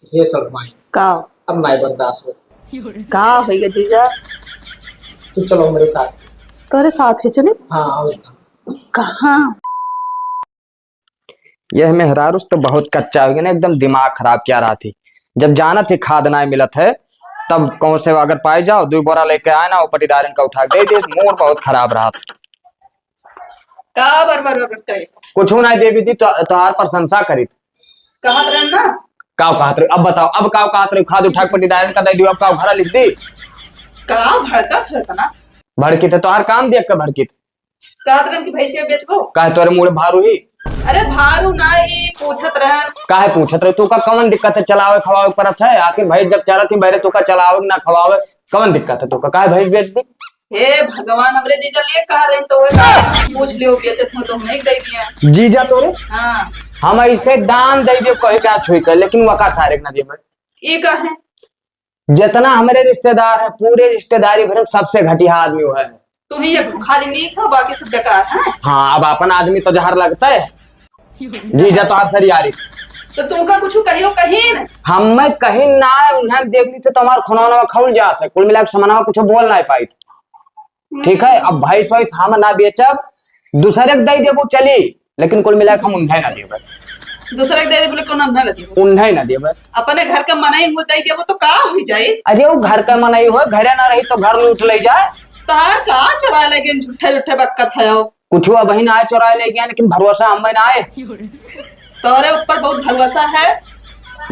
हे सदमाई का अब नहीं बर्दाश्त हो। का भैया जीजा तू चलो मेरे साथ। तोरे साथ है चले हाँ आओ। कहाँ। यह मेहरारूस तो बहुत कच्चा हो गया ना, एकदम दिमाग खराब क्या रहा थी। जब जाना थी खाद ना मिलत है तब कौन से अगर पाए जाओ 2 बोरा लेके आए ना, वो पटीदार इनका उठा के दे दे। मूड बहुत खराब रहा था। का बर करे कुछ नहीं देवी दी तो तोहार प्रशंसा करी। कहत रहे ना काव कहत रहे, अब बताओ अब काव कहत रहे, खाद उठा के पटीदार इनका दे दियो, अब काव घर लिख दी। का भड़कत है ना भड़की थे तोहार काम देख के भड़की थे। कहत रहे कि भैंसिया बेचबो। काहे तोरे मुड़े भारू ही। अरे भारू नहीं पूछत रहे। काहे पूछत रहे, तू का कौन दिक्कत है चलावे खवावे परत है। आखिर भैंस जब चरत थी बहरे तू का चलावे ना खवावे कौन दिक्कत है। तू का काहे भैंस बेच दी। हे भगवान हमरे जीजा लिए कह रहे तो पूछ लियो बेचत हो तो नहीं दे दिया। जीजा तोरे हाँ हम ऐसे दान दे दियो कहे क्या छुई कर, लेकिन वका सारे ना दिए। ये का है जितना हमारे रिश्तेदार है पूरे रिश्तेदारी भर सबसे घटिया आदमी वो है। तुम्हें ये खाली नहीं खा बाकी सब बेकार है। हाँ अब अपन आदमी तो जहर लगता है। जीजा तो हर सरियारी तो तुमका कुछ कहियो कहीं न हम कहीं ना उन्हें देख ली थे तो हमारे खनौना में खौल जात है। कुल मिलाकर समाना कुछ बोल नहीं पाई थी। ठीक है अब भाई सोच हम ना बेचब दूसरे के दे देबो चली, लेकिन कुल मिलाकर हम उन्हें ना देबे। दूसरे के दे दे बोले कौन ना लगी उन्हें ना देबे। अपने घर का मनाई हो दे देबो तो का हो जाए। अरे वो घर का मनाई हो, घरे ना रही तो घर लूट ले जाए। तार का चुरा लेकिन झूठे झूठे बक्कत है कुछ हुआ बहन आए चुराए ले गया, लेकिन भरोसा हम ना आए। तोहरे ऊपर बहुत भरोसा है।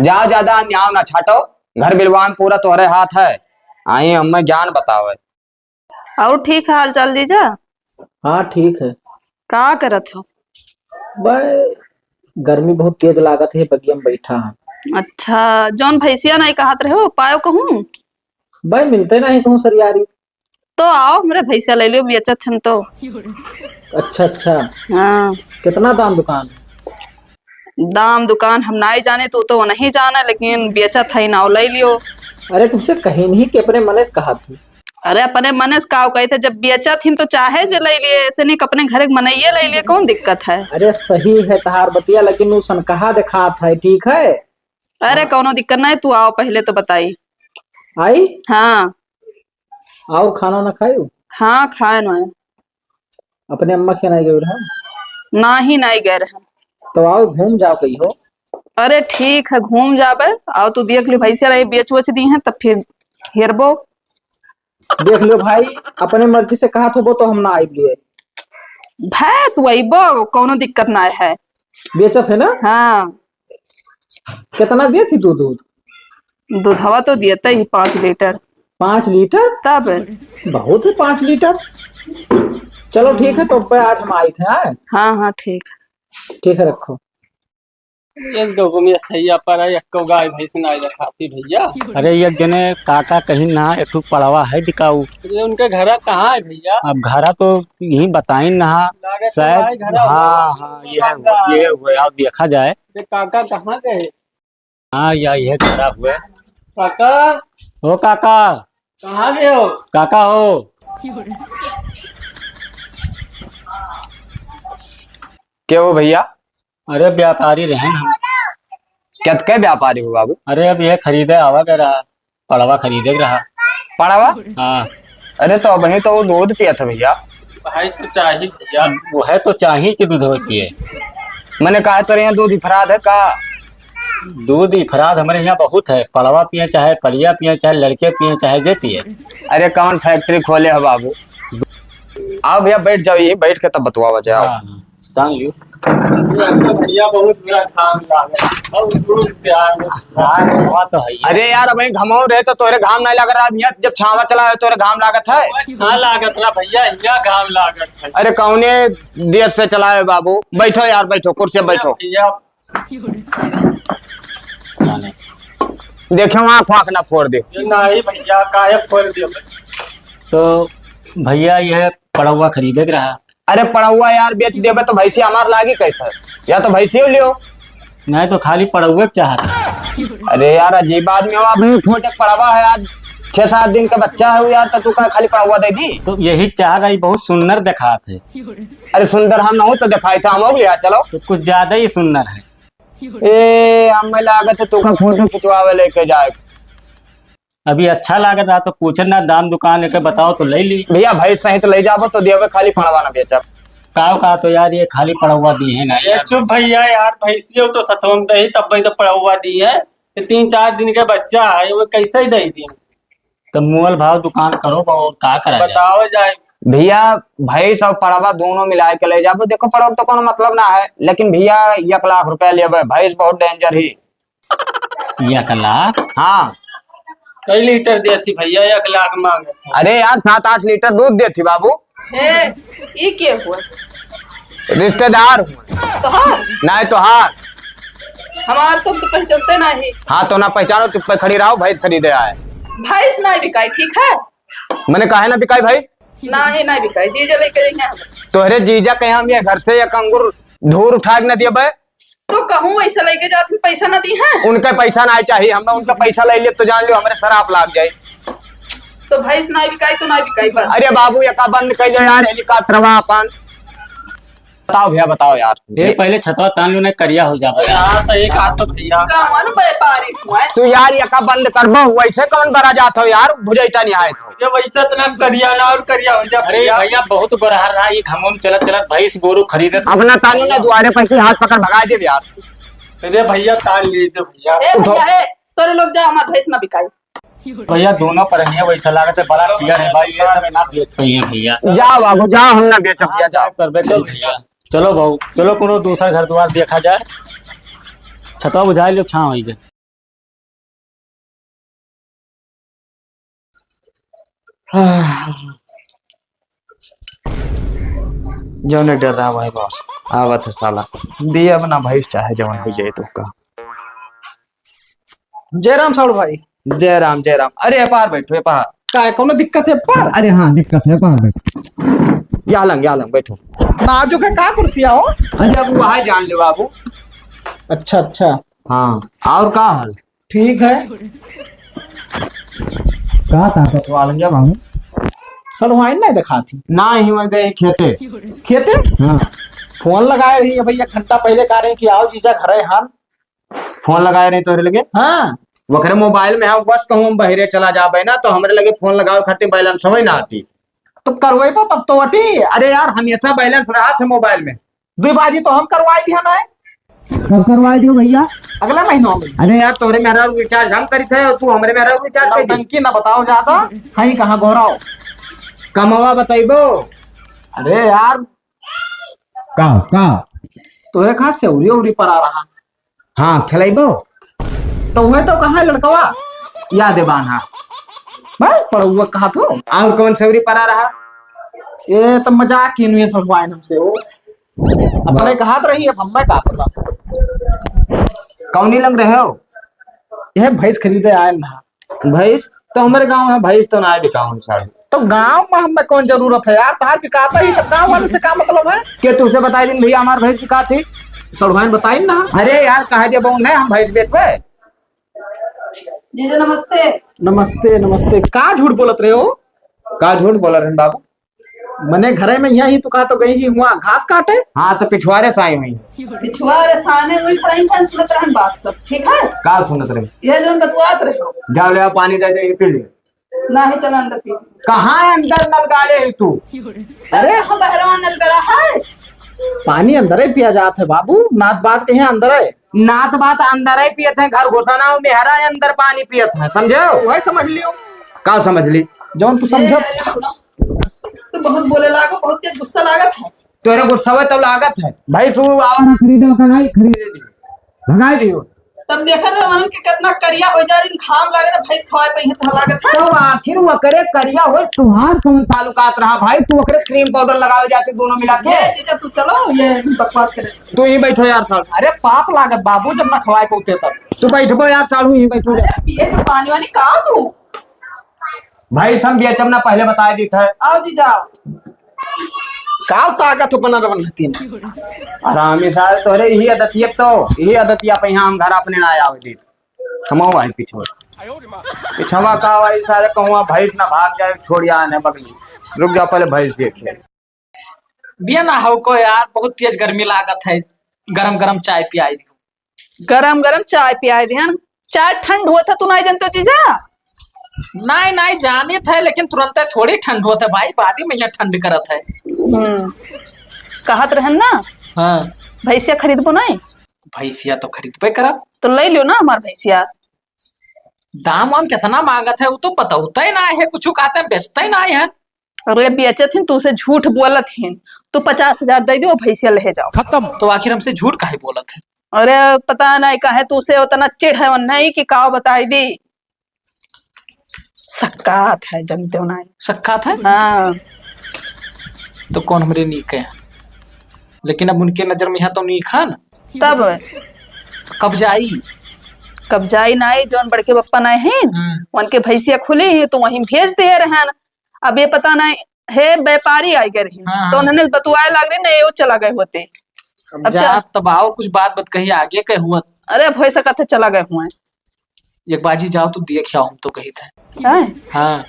जा ज्यादा न्याव ना छाटो, घर बिलवान पूरा तोहरे हाथ है। आई हमें ज्ञान बतावे। और ठीक हाल चाल दीजा। हाँ ठीक है। का करत हो। भाई गर्मी बहुत तेज लागत है, बगिया में बैठा है। अच्छा जौन भैंसिया नहीं कहत रहे हो पायो कहूँ भाई मिलते नहीं कहूँ सरियारी। तो आओ मेरे भैंसिया ले लियो बेचत हन तो। अच्छा अच्छा हाँ कितना दाम दुकान। दाम दुकान हम नहीं जाने तो नहीं जाना, लेकिन बेचत है ना ले लियो। अरे तुमसे कहीं नहीं कि अपने मन से कहा थी। अरे अपने मन से का कही थे जब बेचत थी तो चाहे जे ले लिए, ऐसे नहीं कि अपने घर मनइये ले लिए कौन दिक्कत है। अरे सही है तहार बतिया, लेकिन वो सनकहा दिखा था। ठीक है अरे कौनो दिक्कत नहीं, तू आओ पहले तो बताई। आई हाँ और खाना ना खायो। हाँ खाए ना अपने अम्मा के नहीं गए रहा ना ही नहीं गए रहे। तो आओ घूम जाओ कहीं हो। अरे ठीक है घूम जाबे। आओ तू देख ली भैंसिया रही बेच वच दी है तब फिर हेरबो। देख लो भाई अपने मर्जी से कहा तो वो तो हम ना आई लिए। भाई तू अबो कौनो दिक्कत ना है। बेचत है ना। हाँ कितना दिए थी दूध दूध। दूधवा तो देते ही 5 लीटर 5 लीटर तब। बहुत है 5 लीटर। चलो ठीक है तो आज हम आए थे। आए हाँ हाँ ठीक ठीक है रखो। एक दो में सैया पर है, एक गाय भैंस ना रखाती भैया। अरे ये जने काका कहीं ना एक पड़वा है बिकाऊ। अरे उनके घर कहाँ है भैया। अब घरा तो यही बताई नहा शायद। हाँ हाँ ये हुए अब देखा जाए। ये काका कहाँ गए। हाँ ये घरा हुए। काका ओ काका कहाँ गए हो। काका हो क्या हो भैया। अरे व्यापारी रहे हम। क्या के व्यापारी हो बाबू। अरे अब ये खरीदे आवा के रहा, पड़वा खरीदे रहा। पड़ावा। हाँ अरे तो वही तो वो दूध पिया था भैया। भाई तो चाहिए भैया। वो है तो चाहिए कि दूध होती है। मैंने कहा तो यहाँ दूध इफराद है का। दूध इफराद हमारे यहाँ बहुत है। पड़वा पिए चाहे परिया पिए चाहे लड़के पिए चाहे जे पिए। अरे कौन फैक्ट्री खोले हो बाबू। आओ भैया बैठ जाओ, यही बैठ के तब बतवा जाओ। टांग लियो। भैया बहुत बुरा काम लागे बहुत दूर से आए। तो है अरे यार अब घमाऊ रहे तो तोरे घाम नहीं लग रहा। भैया जब छावा चला है तोरे घाम लागत है। अच्छा लागत ना भैया, यहाँ काम लागत है। अरे कौने देर से चला है बाबू। बैठो यार बैठो, कुर्सी पे बैठो। भैया देखो आँख वाँख ना फोड़ दे। ये नहीं भैया काहे फोड़ दियो। तो भैया यह पड़वा खरीदे के रहा। अरे पड़ा यार बेच देबे तो भैंसी हमार लागी कैसे। या तो भैंसी लियो। नहीं तो खाली पड़वे चाहता। अरे यार अजीब आदमी हो। अभी छोटे पड़वा है यार, 6-7 दिन का बच्चा है यार, तो तू का खाली पड़ा दे दी। तो यही चाह रही बहुत सुंदर दिखा थे। अरे सुंदर हम ना हो तो दिखाई था हम हो गया। चलो तो कुछ ज्यादा ही सुंदर है। ए हमें लागत है तुका फोटो खिंचवावे लेके जाए। अभी अच्छा लग रहा तो पूछे ना दाम दुकान लेके बताओ तो ले ली। भैया भाई सहित ले जाबो तो देवे खाली फणवा ना बेचब। कहा तो यार ये खाली पड़ा हुआ दी है ना ये यार। चुप भैया यार, भैंसियों तो सतवम दही तब भाई तो पड़ा हुआ दी है। ये 3-4 दिन का बच्चा है, वो कैसे ही दही दी? तो मोल भाव दुकान करो और का करा जाए। बताओ जाए। भैया भैंस और पड़वा दोनों मिला के ले जाबो। देखो पड़वा तो कोनो मतलब ना है, लेकिन भैया 1 लाख रुपया लेबे। भैंस बहुत डेंजर ही। 1 लाख? हाँ कई लीटर देती भैया? 1 लाख मांगे। अरे यार 7-8 लीटर दूध देती बाबू। ये क्या हुआ? रिश्तेदार हूँ। तोहार नहीं तो हाँ। हमार तो पहचानते नहीं। हाँ तो ना पहचानो, चुप पे खड़ी रहो। भैंस खरीदे आए। भैंस नहीं बिकाई, ठीक है? मैंने कहा है ना बिकाई भैंस। नहीं बिकाई, जीजा लेके जाएंगे हम। तोहरे जीजा कहे हम ये घर से एक अंगूर धूर उठा के न दिए बे। तो कहूँ वैसा लेके जाते पैसा ना दी है। उनके पैसा नहीं चाहिए हमें। उनका पैसा ले लिए तो जान लियो हमारे शराब लाग जाए। तो भैंस नहीं बिकाई तो नहीं बिकाई बस। अरे बाबू यका बंद कर दे यार हेलीकॉप्टर अपन। बताओ भैया बताओ यार। ये पहले छतवा तान लो, नहीं करिया हो जाए। यहाँ तो एक हाथ तो भैया कौन व्यापारी हुआ है? तू यार यका बंद करबो। वैसे कौन बरा जात हो यार, भुजैता नहीं आए तो। ये वैसा तो ना करिया ना और करिया हो जा अरे भैया। भैया बहुत गोरहर रहा, ये घमों में चलत चलत भैंस गोरू खरीदे। अपना तानी ने दुआरे पर के हाथ पकड़ भगा दे यार। अरे भैया ताल ली दे भैया। ए भैया ए, तोरे लोग जाओ, हमार भैंस ना बिकाई। भैया दोनों पर नहीं है, वैसा लागत है बड़ा क्लियर है भाई। ये सब ना बेच पाई है भैया। जाओ बाबू जाओ, हम ना बेचो भैया जाओ। करबे चल भैया। चलो बहु चलो, कोनो दूसरा घर द्वार देखा जाए। छतवा बुझाई लो छाव आई। जौन डर रहा भाई बॉस आवत है साला। दिया बना भैंस चाहे जवन हो जाए तो का। जयराम साड़ू भाई। जय राम जय राम। अरे पार बैठो पार। का है, कोनो दिक्कत है पर? अरे हाँ दिक्कत है पार बैठो। या लंग बैठो। नाजुक है का कुर्सिया हो? अरे अब वहां जान ले बाबू। अच्छा अच्छा हाँ और का हाल? ठीक है। का ताकत वाला क्या बाबू? सलवाइन नहीं दिखा थी ना ही मैं दे खेते। खेते। हाँ फोन लगाए रही है भैया, घंटा पहले कह रहे हैं कि आओ जीजा घर है हाल। फोन लगाए रहे तोरे लगे? हाँ वखरे मोबाइल में हम बस कहूँ हम बहरे चला जाबे ना तो हमरे लगे फोन लगाओ खातिर बैलेंस समझ ना आती। तो करवाई पो तब तो अटी। अरे यार हमेशा बैलेंस रहा था मोबाइल में। 2 बाजी तो हम करवाई दिया ना। कब करवा दियो भैया? अगले महीनों में। अरे यार तोरे मेरा रिचार्ज हम करी थे और तू हमरे मेरा रिचार्ज कर दी। टंकी ना बताओ ज्यादा। कहीं कहाँ गोराओ कमवा बताइबो। अरे यार का तो है कहाँ से उरी उरी पर आ रहा। हाँ खिलाइबो तो वह तो कहाँ है लड़कवा? याद है बाना। भाई पर हुआ कहा तो और कौन सेवरी पर आ रहा? ये तो मजाक की नहीं सलवाइन हमसे वो अपने कहा तो रही है। हमें का पता कौनी लग रहे हो? यह भैंस खरीदे आए ना। भैंस तो हमारे गांव में भैंस तो ना बिकाऊं साड़ी। तो गांव में हमें कौन जरूरत है यार? तार बिकाता ही तो गांव वाले से क्या मतलब है? के तुझसे बताई दिन भैया हमारे भैंस बिका थी। सलवाइन बताई ना। अरे यार कहा दे बहु नहीं हम भैंस बेचबे। जीजा नमस्ते। नमस्ते नमस्ते। का झूठ बोलत रहे हो? का झूठ बोल रहे बाबू? मने घरे में यही तो कहा तो गई ही हुआ घास काटे। हाँ तो पिछवाड़े से आई हुई। पिछुआ साने वही खड़ाई फैन सुनत रहन बात सब, ठीक है? का सुनत रहे? यह जो बतवात रहे हो। जाओ ले आओ पानी दे दे पी ले। ना ही चला अंदर पी। कहाँ है अंदर नल गाड़े है तू? अरे हम बहरवा नल गड़ा है। पानी अंदर ही पिया जात है बाबू। नात बात कहीं अंदर है। नात बात अंदर ही पियत है। घर घुसाना में मेहरा अंदर पानी पियत है समझो। वही समझ लियो। का समझ ली? जौन तू समझ। तू बहुत बोले लागो, बहुत तेज गुस्सा लागत है। तेरे गुस्सा हुए तो लागत है। भाई सु आवा खरीदो कनाई खरीदे दी भगाई दियो। तब देख रहे हो के कितना करिया हो जा रही घाम लागे ना भैंस खवाए पे ही तो लागत है। तो आखिर वो करे करिया हो तुहार कौन ताल्लुकात रहा भाई? तू ओकरे क्रीम पाउडर लगावे जाती दोनों मिला के। ये जीजा तू चलो, ये बकवास करे। तू ही बैठो यार साल। अरे पाप लागत बाबू जब ना खवाए पौते तब। तू बैठो यार चालू ही बैठो। अरे पिए के पानी वानी कहाँ तू? भाई सब बेचम ना पहले बता दी था। आओ जीजा आओ। का ताकत बना रवन हतीन। आरामी साल तोरे यही आदतिया तो यही आदतिया पे यहाँ हम घर अपने ना आवे दी। हम आई पिछवा पिछवा का भाई सारे कहूँ भैंस ना भाग जाए छोड़िया आने बगली। रुक जा पहले भैंस देखे। बिया ना हो को यार, बहुत तेज गर्मी लागत है। गरम गरम चाय पियाई दी। गरम गरम चाय पियाए ध्यान। चाय ठंड हुआ था तू नहीं जानते हो जीजा। नहीं नहीं जाने थे, लेकिन तुरंत थोड़ी ठंड होता है भाई, बाद ही में यहाँ ठंड करत है। कहत रहन ना हाँ भैंसिया खरीदबो नहीं भैंसिया तो खरीदबे करब। तो ले लियो ना हमार भैंसिया। दाम वाम कितना मांगत है वो तो बताता ही ना है, कुछ कहते हैं बेचता ही ना है। अरे बेचत हिन तू से झूठ बोलत हिन। तू 50,000 दे दो भैंसिया ले जाओ। खत्म। तो आखिर हमसे झूठ काहे बोलत है? अरे पता नहीं कहे तू से उतना चिढ़ है नहीं कि का बताई दी। सक्कात है जनते हो नहीं। सक्का था। हाँ तो कौन हमारे नीक है, लेकिन अब उनके नजर में यहाँ तो नीक है ना। तब तो कब जाई? कब जाई नहीं जौन बड़के बप्पा नहीं है उनके भैंसिया खुली है तो वहीं भेज दे रहे। अब ये पता नहीं है व्यापारी आई गए रही हाँ, तो उन्होंने बतवाए लग रहे नहीं वो चला गए होते। अब जा तब और कुछ बात बत कही आगे कह हुआ। अरे भय सका थे चला गए हुए एक बाजी जाओ तो देख आओ, हम तो कही थे। हैं? हाँ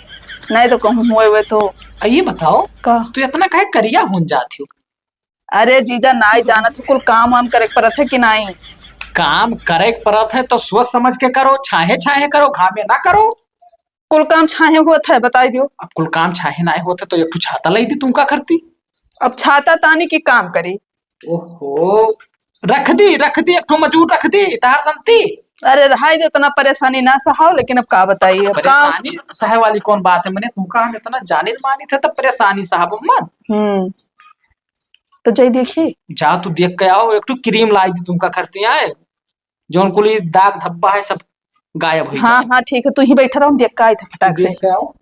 नहीं तो कहूँ हुए तो ये बताओ का तू इतना काहे करिया होन जाती हो? अरे जीजा नाई जाना तो कुल काम वाम करे परत है कि नहीं। काम करे परत है तो सोच समझ के करो, छाहे छाहे करो, घामे ना करो। कुल काम छाहे हुआ था बताई दियो। अब कुल काम छाहे ना होते तो एक ठो छाता लाई दी, तुम का करती? अब छाता तानी की काम करी। ओहो रख दी एक ठो मजूर रख दी तार संती। अरे रहाई दो इतना परेशानी ना सहाओ, लेकिन अब का बताइए अब काम। परेशानी सहे वाली कौन बात है? मैंने तुमका हम इतना जानी मानी थे तब परेशानी साहब मन। तो जय देखिए जा तू देख के आओ, एक ठो क्रीम लाई दी तुमका करती आए, जो उनको लिए दाग धब्बा है सब गायब हो हाँ हाँ ठीक है तू ही बैठा रहो, देख का आए थे फटाक से। देख के आओ।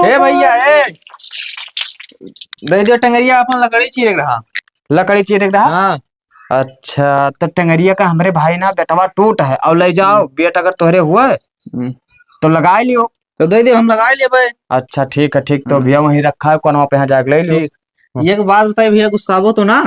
ए भैया ए दे दियो टंगरिया, अपन लकड़ी चीर रहा। लकड़ी चीर रहा। हाँ अच्छा तो टंगरिया का हमारे भाई ना बेटवा टूट है और ले जाओ, बेट अगर तोहरे हुआ तो लगा लियो। तो दे दियो, हम लगा लिए भाई। अच्छा ठीक है ठीक, तो भैया वहीं रखा है कोनवा पे, यहाँ जाके ले लियो। एक बात बताई भैया, गुस्सा हो तो ना?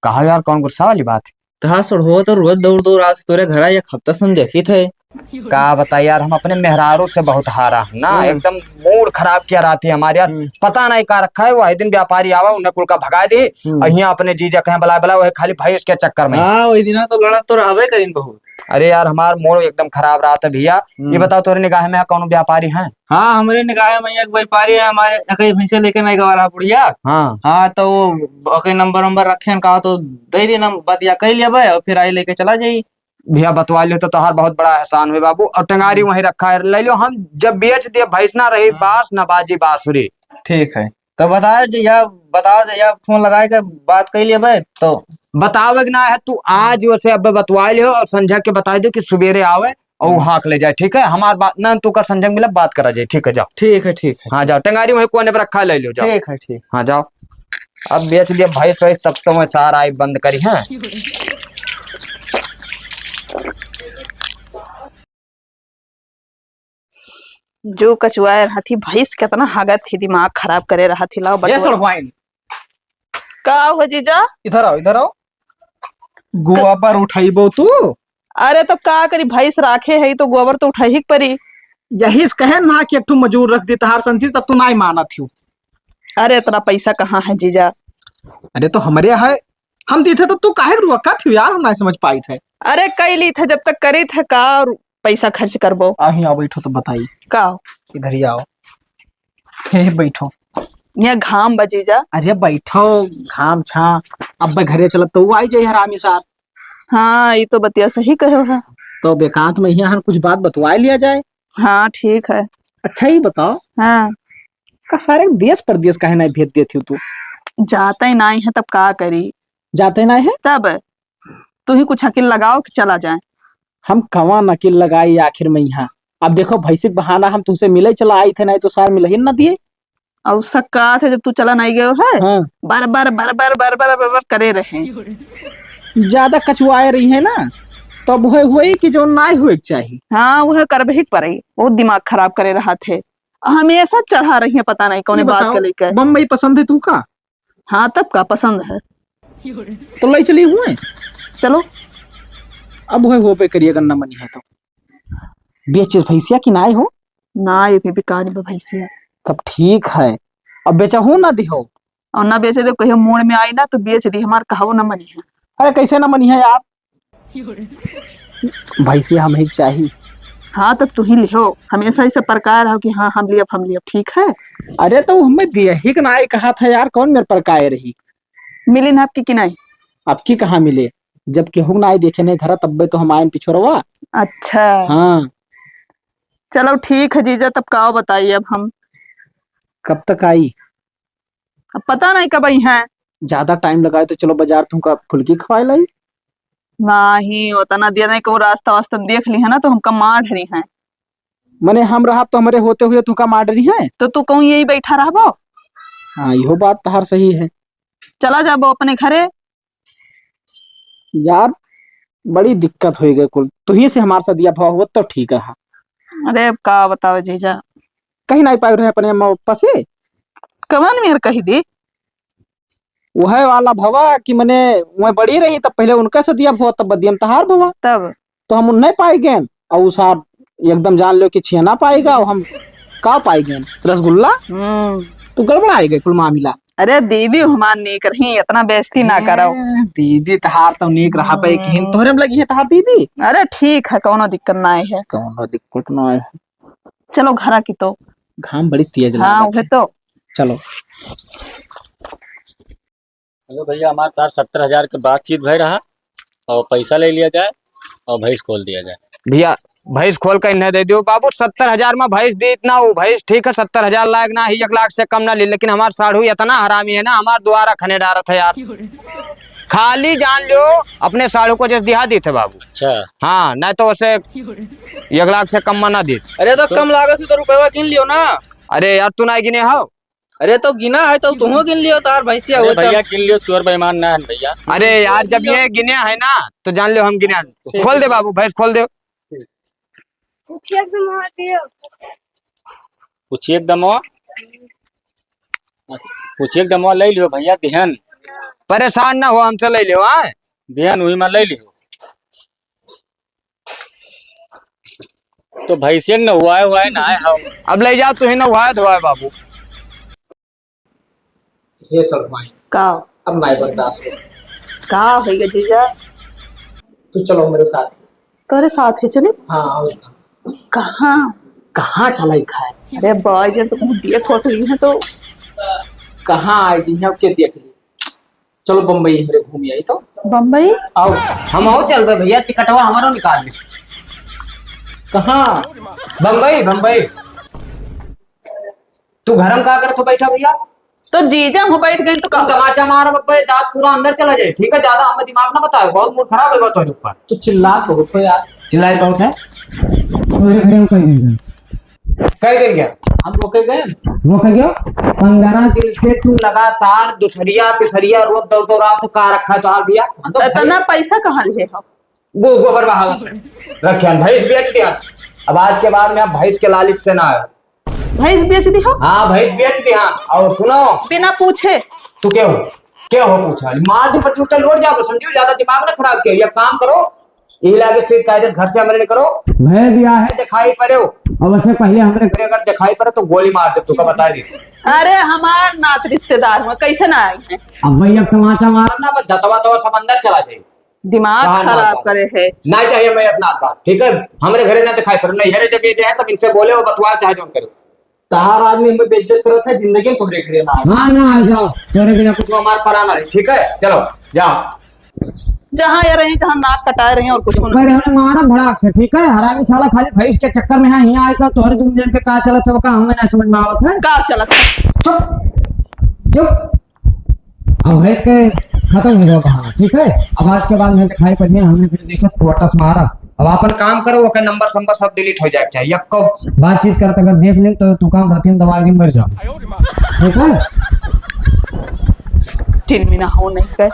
कहा यार कौन गुस्सा वाली बात है? तहा हो तो रोज दौड़ दौड़ आज तोरे घर एक हफ्ता सन देखी थे। का बता यार, हम अपने मेहरारू से बहुत हारा है ना, एकदम मूड खराब किया रहती है हमारे यार। पता नहीं का रखा है, वो दिन व्यापारी आवा उन्हें कुल का भगा दी और यहाँ अपने जीजा कहें बला बला, वो खाली भैंस के चक्कर में। हाँ वही दिन तो लड़ा तो रहबे करीन बहुत। अरे यार हमार मूड एकदम खराब रहा था भैया। ये बताओ तोरे निगाह में कौन व्यापारी है? हाँ हमारे निगाह में एक व्यापारी है, हमारे कई भैंसे लेके नहीं गवा रहा बुढ़िया। हाँ हाँ तो वो नंबर नंबर रखे कहा तो दे दी बतिया कह लिया भाई, और फिर आई लेके चला जाई। भैया बतवा लियो तो तोहार बहुत बड़ा एहसान हुए बाबू। और टंगारी वहीं रखा है, ले लो, हम जब बेच दिए भैंस ना रही बास ना बाजी बांसुरी। ठीक है तो बताओ जया फोन लगाए के बात कर लिया भाई। तो बताओ ना है तू आज वैसे अब बतवा लियो और संजय के बता दो कि सवेरे आवे और हाक ले जाए। ठीक है हमार बात ना तू कर संजय मिला बात करा जाए। ठीक है जाओ। ठीक है हाँ जाओ, टंगारी वहीं कोने पर रखा ले लियो जाओ। ठीक है ठीक। हाँ जाओ। अब बेच दिया भैंस वैस तब तो मैं सारा आई बंद करी है। जो कचुआए रहा थी भैंस कितना हागत थी, दिमाग खराब करे रहा थी। लाओ ये बटुआ सड़वाइन का हो जीजा। इधर आओ इधर आओ। गोबर उठाइबो तू? अरे तो का करी भैंस राखे है तो गोबर तो उठाई परी। यही कहे ना कि एक ठो मजूर रख दी तहार संती, तब तू नहीं माना थी। अरे इतना पैसा कहाँ है जीजा? अरे तो हमारे है, हम दी थे तो तू काहे रुका थी यार, हम नहीं समझ पाई थे। अरे कई ली थे जब तक करी थे का पैसा खर्च करबो। आही आओ बैठो तो बताई। का इधर ही आओ। हे बैठो। यहाँ घाम बजीजा। अरे बैठो, घाम छा अब घरे चलत तो वो आई जाए हरामी साथ। हाँ ये तो बतिया सही कहो है। तो बेकांत में यहाँ कुछ बात बतवा लिया जाए। हाँ ठीक है। अच्छा ही बताओ हाँ का सारे देश परदेश काहे नहीं भेज देती तू? जाता ही नहीं है तब का करी? जाते नहीं है तब तू ही कुछ अकिल लगाओ कि चला जाए। हम कवा नकिल लगाई आखिर में यहाँ। अब देखो भैंसिक बहाना हम तुमसे मिले चला आई थे, नहीं तो सार मिल ही ना दिए। और सक्का थे जब तू चला नहीं गयो है। हाँ। बार बार बार बार बार बार बार करे रहे। ज्यादा कचुआए रही है ना, तब हुए कि जो ना हुए चाहिए। हाँ वह करबही पड़ी, बहुत दिमाग खराब करे रहा थे। हमेशा चढ़ा रही है पता नहीं कौन बात के लेकर। बम्बई पसंद है तुमका? हाँ तब का पसंद है तो ले चली हुए। चलो अब हो पे करिए गन्ना मनी है तो बेचे भैंसिया की नाई हो ना, ये भी कहानी भैंसिया। तब ठीक है, अब बेचा हो ना दिहो और ना बेचे तो कहियो मोड़ में आई ना तो बेच दी, हमार कहावो ना मनी है। अरे कैसे ना मनी है यार, भैंसी हमें ही चाहिए। हाँ तो तू ही लिहो, हमेशा ऐसे प्रकार हो कि हाँ हम लिया ठीक है। अरे तो हमें दिया ही ना कहा था यार, कौन मेरे पर काय रही। मिली ना आपकी कि नहीं? आपकी कहाँ मिले, जब केहू ना आई देखे नहीं घर तब तो हम आए पिछोरवा। अच्छा हाँ चलो ठीक है जीजा, तब का बताइए अब हम। कब तक आई? अब पता नहीं कब आई है। ज्यादा टाइम लगाए तो चलो बाजार तुमका फुल्की खवाए लाई। नहीं उतना देर नहीं, को रास्ता वास्ता देख ली है ना तो हमका मार ढरी है। मने हम रहा तो हमारे होते हुए तुमका मार डरी है। तो तू कहूँ यही बैठा रहो। हाँ यो बात तहार सही है चला जाबो अपने घरे। यार, बड़ी दिक्कत हो गई कुल, तू ही से हमारे साथ दिया भाव हो तो ठीक रहा। अरे अब का बताओ जीजा, कहीं नहीं पाए रहे अपने अम्मा पापा से। कवन मेर कही दी वह वाला भवा कि मने वह बड़ी रही तब पहले उनका से दिया भवा तब बदियम तहार भवा, तब तो हम नहीं पाए गए। और उस एकदम जान लो कि छेना पाएगा और हम का पाए गए रसगुल्ला। तो गड़बड़ आए गए कुल मामला। अरे दीदी हमार नेक रही, इतना बेइज्जती ना करो। दीदी तहार तो नेक रहा पे कि तोहरे में लगी है तहार दीदी। अरे ठीक है, कोनो दिक्कत ना है। कौन दिक्कत ना है। चलो घरा की तो घाम बड़ी तेज हाँ लागत उहे है। तो। चलो हेलो भैया, हमारे तार 70,000 के बातचीत भय रहा और पैसा ले लिया जाए और भैंस खोल दिया जाए। भैया भैंस खोल कर इन्हें दे दियो बाबू। 70,000 में भैंस दी इतना वो भैंस ठीक है, 70,000 लायक ना ही 1 लाख से कम ना ली, लेकिन हमार साढ़ू इतना हरामी है ना, हमार द्वारा खने डारत है यार। खाली जान लो अपने साढ़ू को जैसे दिहा दी थे बाबू। अच्छा हाँ नहीं तो उसे 1 लाख से कम में ना दी। अरे तो कम लागत से तो रुपया गिन लियो ना। अरे यार तू ना गिने हो। अरे तो गिना है तो तुम गिन लियो तार भैंसिया अरे हो भैया गिन लियो, चोर बेईमान ना है भैया। अरे यार जब ये गिने है ना तो जान लो हम गिने। खोल दे बाबू, भैंस खोल दे। पूछिए एकदम, पूछिए एकदम ले लियो भैया। देहन परेशान ना हो, हमसे ले लो। हाँ देहन वही में ले लियो। तो भैंसिया न हुआ है ना है हम। अब ले जाओ तू ही ना हुआ है बाबू। ये सब माई का अब मैं बर्दाश्त हो। का होगा जीजा? तू चलो मेरे साथ। तोरे साथ ही चले। हाँ आओ। कहाँ कहाँ चला खाए? अरे बाई जब तो कहूँ देख हो रही है तो कहाँ आई जी अब के देख ली। चलो बम्बई मेरे घूम आई तो। बम्बई आओ हम आओ चल गए भैया, टिकटवा हमारा निकाल ले। कहाँ? बम्बई। तू घर में क्या कर तो बैठा भैया? तो जीजा हो बैठ गए तो तुम तमाचा मारो बब्बे, दांत पूरा अंदर चला जाए। ठीक है, ज्यादा हमें दिमाग ना बताओ, बहुत मूड खराब होगा तुम्हारे ऊपर। तू चिल्ला तो हो यार। चिल्लाई बहुत है। कह देंगे हम रोके गए। वो कह गया 15 दिन से तू लगातार दुसरिया पिसरिया रोज दौड़ दौड़ा तो का रखा तो हाल भैया। इतना पैसा कहाँ लिए हो? गोबर बहा रखे भैंस बेच दिया। अब आज के बाद में आप भैंस के लालच से ना आए। भैंस बेच दी हो? हाँ भैंस बेच दी। हाँ और सुनो, बिना पूछे तू क्या हो पूछा मार दी पर चूटा लौट जाओ। समझो ज्यादा दिमाग ना खराब किया। काम करो यही लागे सीट कायदे घर से हमारे करो। भय दिया है दिखाई पड़े हो और वैसे पहले हमारे घरे अगर दिखाई पड़े तो गोली मार दे। तू का बता दी। अरे हमार नात रिश्तेदार हुआ, कैसे ना आई है? अब भैया तमाचा मारना बस दतवा तो समंदर चला जाए। दिमाग खराब करे है ना चाहिए मैं अपना बात। ठीक है, हमारे घरे ना दिखाई पड़े नहीं है। जब ये है तब इनसे बोले और बतवा चाहे जो करो। तार आदमी हमें बेइज्जत करो था जिंदगी में तोहरे घरे ना। हाँ ना आ जाओ, तेरे बिना कुछ हमारे पर आना नहीं। ठीक है चलो जाओ। जहाँ ये रहे जहाँ नाक कटाए रहे और कुछ मारा भड़ाक से। ठीक है, हरामी साला खाली भैंस के चक्कर में है यहाँ आएगा। तोहरे दुनिया पे का चलत है वो का हमें ना समझ में आवत है। का चलत है? चुप। अब भैंस के खत्म हो गया। ठीक है, अब आज के बाद में दिखाई पड़ी हमने फिर देखो छोटा मारा। अब अपन काम करो, ओके नंबर सब डिलीट हो जाए चाहिए। को बातचीत करते अगर देख ले तो तू काम रतिन दवाई दिन मर जाओ। ठीक है, चिन्ह में ना हो नहीं कर